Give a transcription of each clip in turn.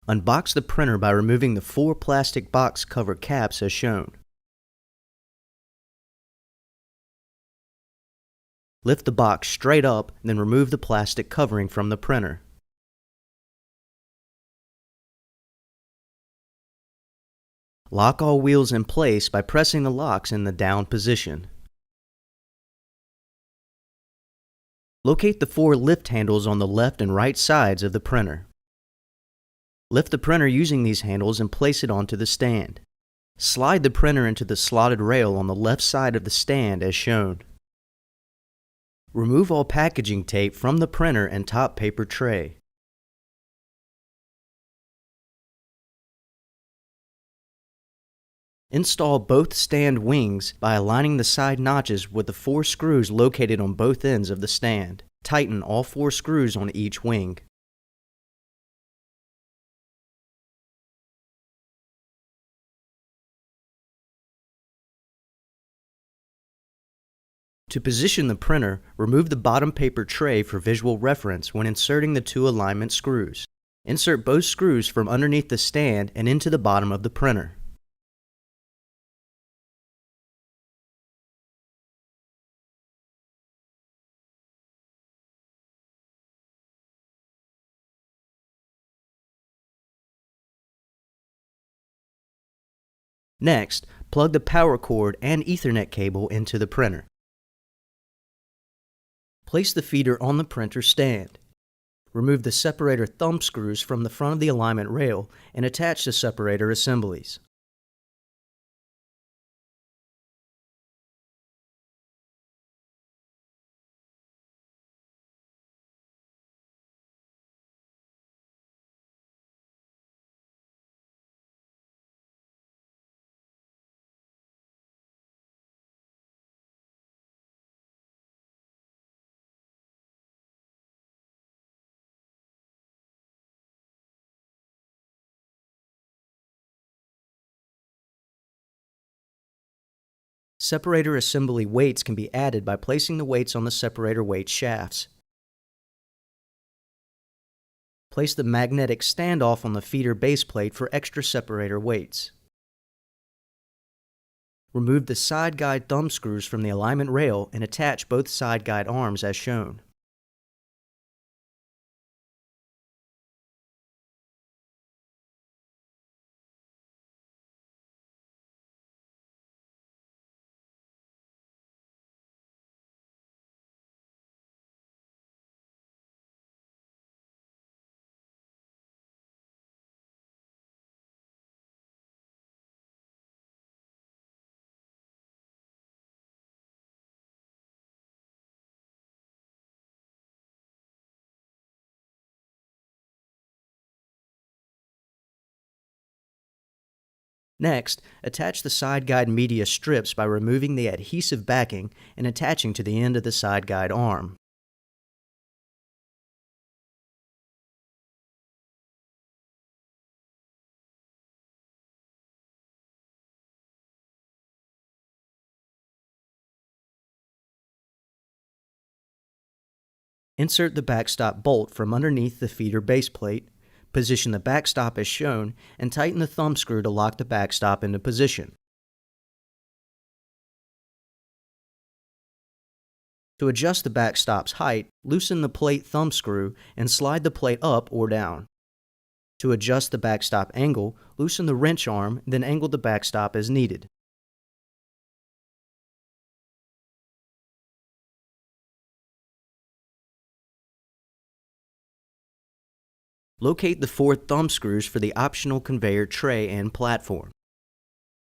Unbox the printer by removing the 4 plastic box cover caps as shown. Lift the box straight up, then remove the plastic covering from the printer. Lock all wheels in place by pressing the locks in the down position. Locate the 4 lift handles on the left and right sides of the printer. Lift the printer using these handles and place it onto the stand. Slide the printer into the slotted rail on the left side of the stand as shown. Remove all packaging tape from the printer and top paper tray. Install both stand wings by aligning the side notches with the 4 screws located on both ends of the stand. Tighten all 4 screws on each wing. To position the printer, remove the bottom paper tray for visual reference when inserting the 2 alignment screws. Insert both screws from underneath the stand and into the bottom of the printer. Next, plug the power cord and Ethernet cable into the printer. Place the feeder on the printer stand. Remove the separator thumb screws from the front of the alignment rail and attach the separator assemblies. Separator assembly weights can be added by placing the weights on the separator weight shafts. Place the magnetic standoff on the feeder base plate for extra separator weights. Remove the side guide thumb screws from the alignment rail and attach both side guide arms as shown. Next, attach the side guide media strips by removing the adhesive backing and attaching to the end of the side guide arm. Insert the backstop bolt from underneath the feeder base plate, position the backstop as shown, and tighten the thumb screw to lock the backstop into position. To adjust the backstop's height, loosen the plate thumb screw and slide the plate up or down. To adjust the backstop angle, loosen the wrench arm, then angle the backstop as needed. Locate the 4 thumb screws for the optional conveyor tray and platform.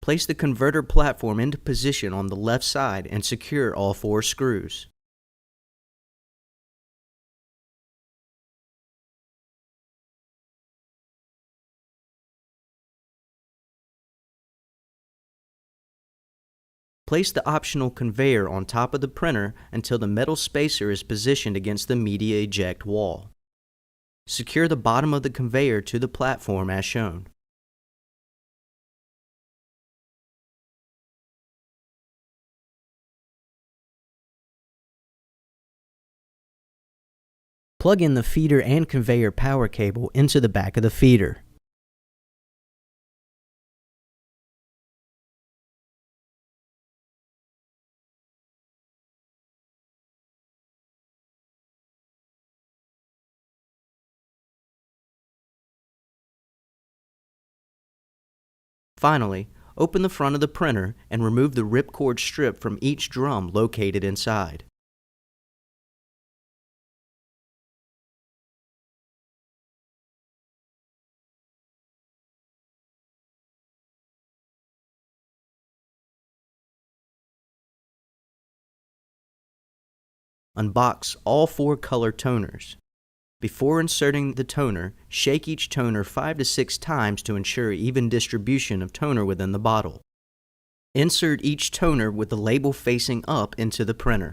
Place the converter platform into position on the left side and secure all 4 screws. Place the optional conveyor on top of the printer until the metal spacer is positioned against the media eject wall. Secure the bottom of the conveyor to the platform as shown. Plug in the feeder and conveyor power cable into the back of the feeder. Finally, open the front of the printer and remove the ripcord strip from each drum located inside. Unbox all 4 color toners. Before inserting the toner, shake each toner 5 to 6 times to ensure even distribution of toner within the bottle. Insert each toner with the label facing up into the printer.